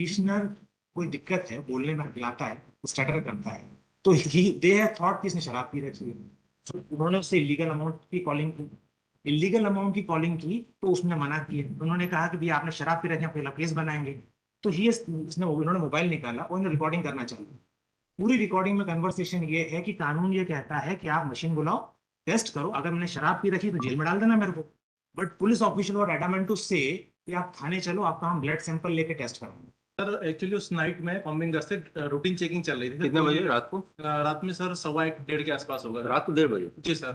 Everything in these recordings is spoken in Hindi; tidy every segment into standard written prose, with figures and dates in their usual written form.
पिटिशनर कोई दिक्कत है, बोलने में हकलाता है, स्टटर करता है, तो ही दे हैव थॉट कि इसने शराब पी रखी है। तो उन्होंने उससे इलीगल अमाउंट की कॉलिंग की। इलीगल अमाउंट की कॉलिंग की तो उसने मना किया। उन्होंने कहा कि भैया आपने शराब पी रखी है, पहला केस बनाएंगे। तो ही इसने उन्होंने मोबाइल निकाला और रिकॉर्डिंग करना चाहिए। पूरी रिकॉर्डिंग में कन्वर्सेशन ये है कि कानून ये कहता है कि आप मशीन बुलाओ, टेस्ट करो, अगर मैंने शराब पी रखी तो जेल में डाल देना मेरे को। बट पुलिस ऑफिशियल और एडामेंट टू से कि आप थाने चलो, आपका हम ब्लड सैंपल लेके टेस्ट करेंगे। सर एक्चुअली उस नाइट में कॉम्बिंग गश्त से रूटीन चेकिंग चल रही थी। कितने बजे रात को? रात में सर 1:15 के आसपास होगा। रात को 1:30 बजे? जी सर।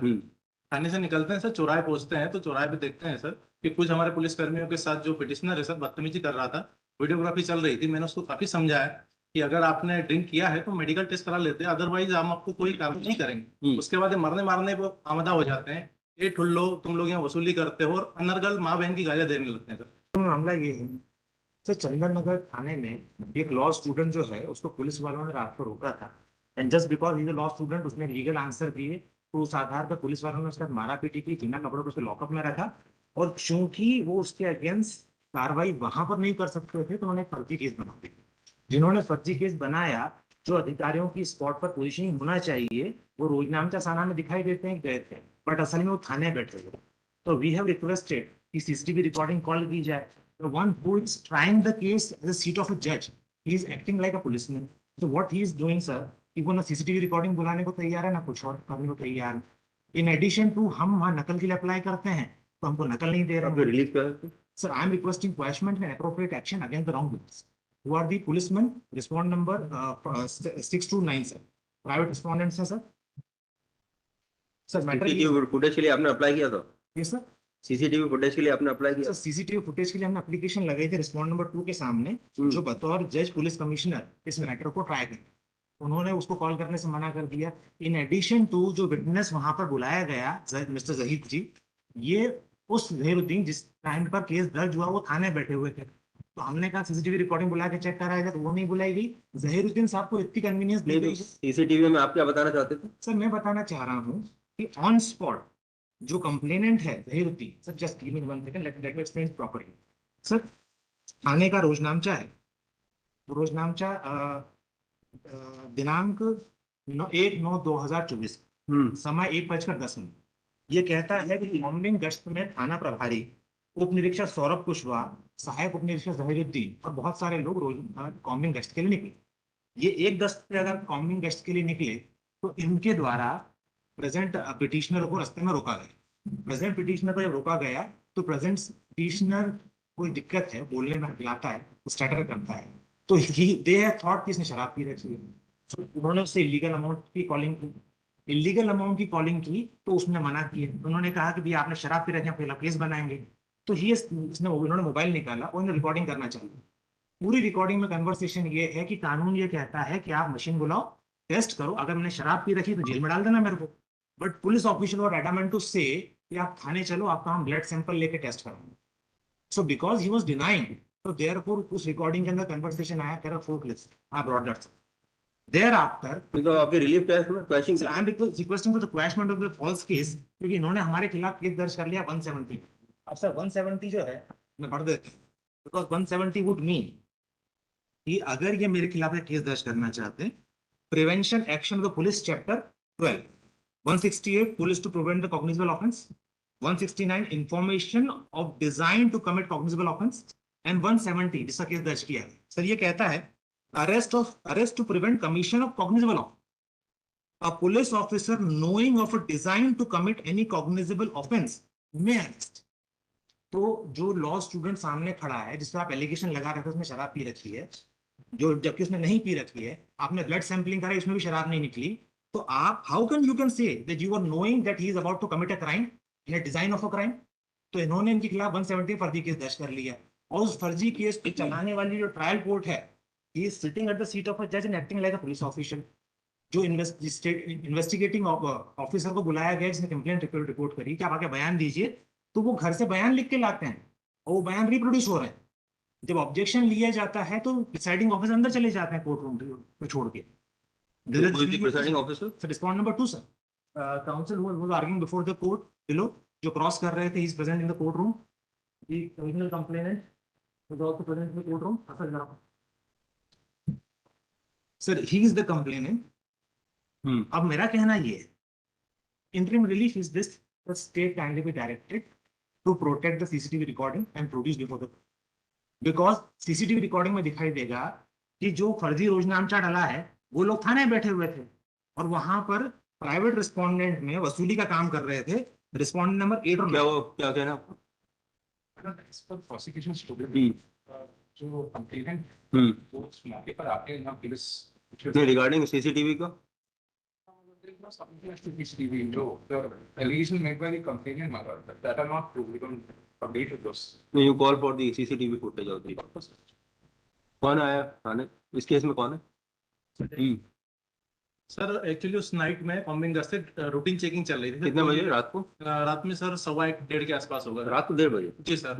थाने से निकलते हैं सर, चौराहे पहुंचते हैं तो चौराहे पे देखते हैं सर कि कुछ हमारे पुलिस कर्मियों के साथ जो पिटिशनर है सर बदतमीजी कर रहा था। वीडियोग्राफी चल रही थी। मैंने उसको काफी समझाया कि अगर आपने ड्रिंक किया है तो मेडिकल टेस्ट करा लेते हैं, अदरवाइज हम आपको कोई कार्रवाई नहीं करेंगे। उसके बाद ये मरने मारने पर आमदा हो जाते हैं, ये ठुल्लो तुम लोग यहाँ वसूली करते हो, और अनर्गल माँ बहन की गालियां देने लगते हैं सर। मामला ये है सर, चंदन नगर थाने में एक लॉ स्टूडेंट जो है उसको पुलिस वालों ने रात को रोका था। And just because he law student, उसने लीगल आंसर दिए, तो उस आधार पर पुलिस वालों ने उसका मारा पीटी की, बिना कपड़ों को उसको लॉकअप में रखा। और चूंकि वो उसके अगेंस्ट कार्रवाई वहां पर नहीं कर सकते थे, तो उन्होंने फर्जी केस बना दिया। जिन्होंने फर्जी केस बनाया, जो अधिकारियों की स्पॉट पर पोजीशनिंग होना चाहिए, वो रोजनामचा थाना में दिखाई देते हैं गए थे, बट असल में वो थाने बैठे हुए। तो वी हैव रिक्वेस्टेड कि सीसीटीवी रिकॉर्डिंग कॉल की जाए। The one who is trying the case as a seat of a judge, he is acting like a policeman. So what he is doing, sir, कि वो ना सीसीटीवी रिकॉर्डिंग बुलाने को तैयार है, ना कुछ और करने को तैयार है। इन एडिशन टू हम वहाँ नकल के लिए अप्लाई करते हैं तो हमको नकल नहीं दे रहे हैं। रिलीफ क्या है? Sir, I am requesting punishment and appropriate action against the wrongdoers, who are the policemen. Respond number 629, sir. Private respondents हैं, sir. Sir, matter CCTV footage के लिए आपने अप्लाई किया था? yes, sir. सीसीटीवी फुटेज के लिए आपने अप्लाई किया? सर, सीसीटीवी फुटेज के लिए हमने एप्लीकेशन लगाई थी रिस्पॉन्ड नंबर 2 के सामने, जो बतौर जज पुलिस कमिश्नर इस मैटर को ट्राई कर, उन्होंने उसको कॉल करने से मना कर दिया। इन एडिशन टू जो विटनेस वहां पर बुलाया गया, मिस्टर जहीद जी, ये उस जहीरुद्दीन जिस टाइम पर केस दर्ज हुआ वो थाने बैठे हुए थे। तो हमने कहा सीसीटीवी रिकॉर्डिंग बुला के चेक कराया जाए, तो वो नहीं बुलाई गई। जहीरुद्दीन साहब को इतनी कन्वीनियंस दी गई। सीसीटीवी में आप क्या बताना चाहते थे? सर, मैं बताना चाह रहा हूँ कि ऑन स्पॉट जो कंप्लेनेंट है Zahiruddin sir, just give me 1 second, let me explain properly. Sir, थाने का रोजनामचा है, रोजनामचा दिनांक 1/9/2024, समय 1:10। ये कहता है कि कॉम्बिंग गश्त में थाना प्रभारी उप निरीक्षक सौरभ कुशवाहा, सहायक उप निरीक्षक जहीरुद्दीन और बहुत सारे लोग रोज कॉम्बिंग गश्त के लिए निकले। ये 1:10 पे अगर कॉम्बिंग गश्त के लिए निकले तो इनके द्वारा प्रेजेंट पिटिशनर को रास्ते में रोका गया। प्रेजेंट पिटिशनर को जब रोका गया तो प्रेजेंट पिटिशनर कोई दिक्कत है, बोलने में हकलाता है, स्टटर करता है, तो ही दे हैव थॉट कि इसने शराब पी रखी है। तो उन्होंने उससे इलीगल अमाउंट की कॉलिंग की। इलीगल अमाउंट की कॉलिंग की तो उसने मना किया। उन्होंने कहा कि भैया आपने शराब पी रखी है, पहला केस बनाएंगे। तो ही इसने उन्होंने मोबाइल निकाला और रिकॉर्डिंग करना चाहिए। पूरी रिकॉर्डिंग में कन्वर्सेशन ये है कि कानून ये कहता है कि आप मशीन बुलाओ, टेस्ट करो, अगर मैंने शराब पी रखी तो जेल में डाल देना मेरे को। बट पुलिस ऑफिशियल और एडामेंट टू से कि आप थाने चलो, आपका हम ब्लड सैंपल लेके टेस्ट करेंगे। So because he was denying, तो देयरफॉर उस रिकॉर्डिंग के अंदर कन्वर्सेशन आया, कह रहा four clips I brought that. Thereafter तो आपकी रिलीफ क्या है इसमें? Question I am requesting for the quashment of the false case, क्योंकि इन्होंने हमारे खिलाफ केस दर्ज कर लिया 170। अब सर 170 जो है मैं पढ़ देता हूं, बिकॉज 170 वुड मीन कि अगर ये मेरे खिलाफ केस दर्ज करना चाहते हैं, prevention action of the police chapter 12, 168 police to prevent the cognizable offence, 169 information of design to commit cognizable offence, and 170 जिसका केस दर्ज किया है सर, ये कहता है arrest to prevent commission of cognizable offence, a police officer knowing of a design to commit any cognizable offense may arrest। तो जो लॉ स्टूडेंट सामने खड़ा है, जिसपे आप एलिगेशन लगा रहे थे उसने शराब पी रखी है, जो जबकि उसने नहीं पी रखी है, आपने ब्लड सैंपलिंग करा, इसमें भी शराब नहीं निकली, तो आप how can you can say that you are knowing that he is about to commit a crime in design of a crime. तो इन्होंने इनके खिलाफ 170 फर्जी केस दर्ज कर लिया, और उस फर्जी केस को चलाने वाली जो ट्रायल कोर्ट है, he is sitting at the seat of a जज and acting like a police officer. जो इन्वेस्टिगेटिंग ऑफिसर को बुलाया गया, जिसने कंप्लेंट रिपोर्ट करी कि आप आके बयान दीजिए, तो वो घर से बयान लिख के लाते हैं और वो बयान रिप्रोड्यूस हो रहे हैं। जब ऑब्जेक्शन लिया जाता है तो प्रिसाइडिंग ऑफिसर अंदर चले जाते हैं कोर्ट रूम को छोड़ के। Presiding officer? Respond number 2 sir, counsel was arguing before the court below, जो क्रॉस कर रहे थे, he is present in the court room. The original complainant was also present in the court room. Sir he is the complainant. अब मेरा कहना ये है, interim relief is this: the state can be directed to protect the CCTV recording and produce before the, because CCTV recording में दिखाई देगा कि जो फर्जी रोजनामचा डाला है वो लोग थाने बैठे हुए थे और वहां पर प्राइवेट रिस्पोंडेंट में वसूली का काम कर रहे थे। रिस्पोंडेंट नंबर 8 और क्या 9। वो क्या कहना आपको? प्रोसिक्यूशन स्टूडेंट हम्म जो कंप्लेनेंट हम्म वो उस मौके पर आके यहाँ पुलिस नहीं, रिगार्डिंग सीसीटीवी का CCTV जो the allegation made by the complainant mother that are not true, we don't update with those. You call for the CCTV footage of the कौन आया थाने इस केस में कौन है? सर एक्चुअली उस नाइट में पम्बिंग से रूटीन चेकिंग चल रही थी। कितने बजे रात को? रात में सर 1:15 के आसपास होगा। रात को 1:30 बजे। जी सर।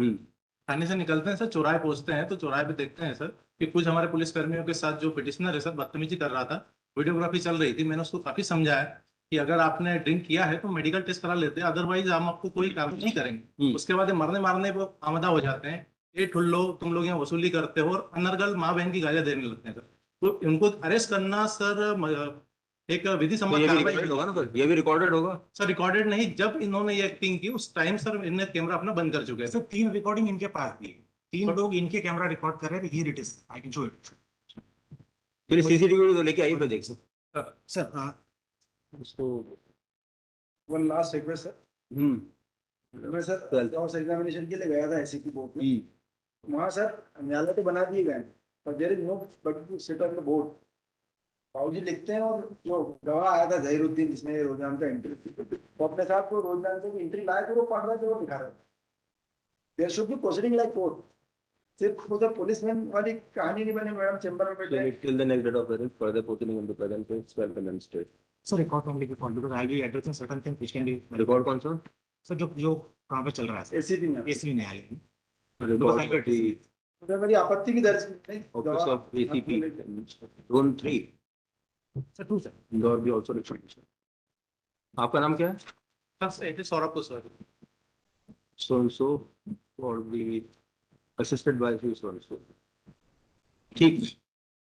थाने से निकलते हैं सर, चौराहे पहुंचते हैं तो चौराहे पे देखते हैं सर कि कुछ हमारे पुलिस कर्मियों के साथ जो पिटिशनर है सर बदतमीजी कर रहा था। वीडियोग्राफी चल रही थी, मैंने उसको काफी समझाया कि अगर आपने ड्रिंक किया है तो मेडिकल टेस्ट करा लेते हैं, अदरवाइज हम आपको कोई कार्रवाई नहीं करेंगे। उसके बाद ये मारने पे आमदा हो जाते हैं, ये ठुल्लो तुम लोग यहाँ वसूली करते हो, और अनर्गल माँ बहन की गालियां देने लगते हैं सर। तो इनको अरेस्ट करना सर एक विधि तो सम्मत ये भी कार्रवाई रिकॉर्डेड होगा ना सर? ये भी रिकॉर्डेड होगा सर। रिकॉर्डेड नहीं, जब इन्होंने ये एक्टिंग की उस टाइम सर इन्हें कैमरा अपना बंद कर चुके हैं। सर 3 रिकॉर्डिंग इनके पास थी, 3 लोग इनके कैमरा रिकॉर्ड कर रहे थे। Here it is, I can show it. फिर सीसीटीवी तो लेके आइए तो देख सकते सर उसको। वन लास्ट रिक्वेस्ट सर, मैं सर क्रॉस एग्जामिनेशन के लिए गया था एससीपी बोर्ड में। वहाँ सर न्यायालय तो बना दिए गए पर there is no but to sit on the board. बाबूजी लिखते हैं और जो गवाह आया था जहीरुद्दीन जिसने रोजनाम का एंट्री, वो अपने साथ वो रोजनाम की एंट्री लाया तो वो पढ़ रहा था, वो दिखा रहा था। There should be proceeding like court. सिर्फ उधर पुलिसमैन वाली कहानी नहीं बनी मैडम चैम्बर में बैठे। till the next date of hearing further proceeding in the present case shall be demonstrated. Sir record only before, because I will addressing certain things which can be record कौन सा? सर जो कहां पे चल रहा है एससीपी में एसवी न्यायालय में। Record I got it. उधर मेरी आपत्ति की दर्ज नहीं office of ACP zone 3 sir 2 sir. Indore भी आल्सो रिकॉर्ड। आपका नाम क्या है? सर सौरभ को sir. so and so for the assisted by so and so. ठीक।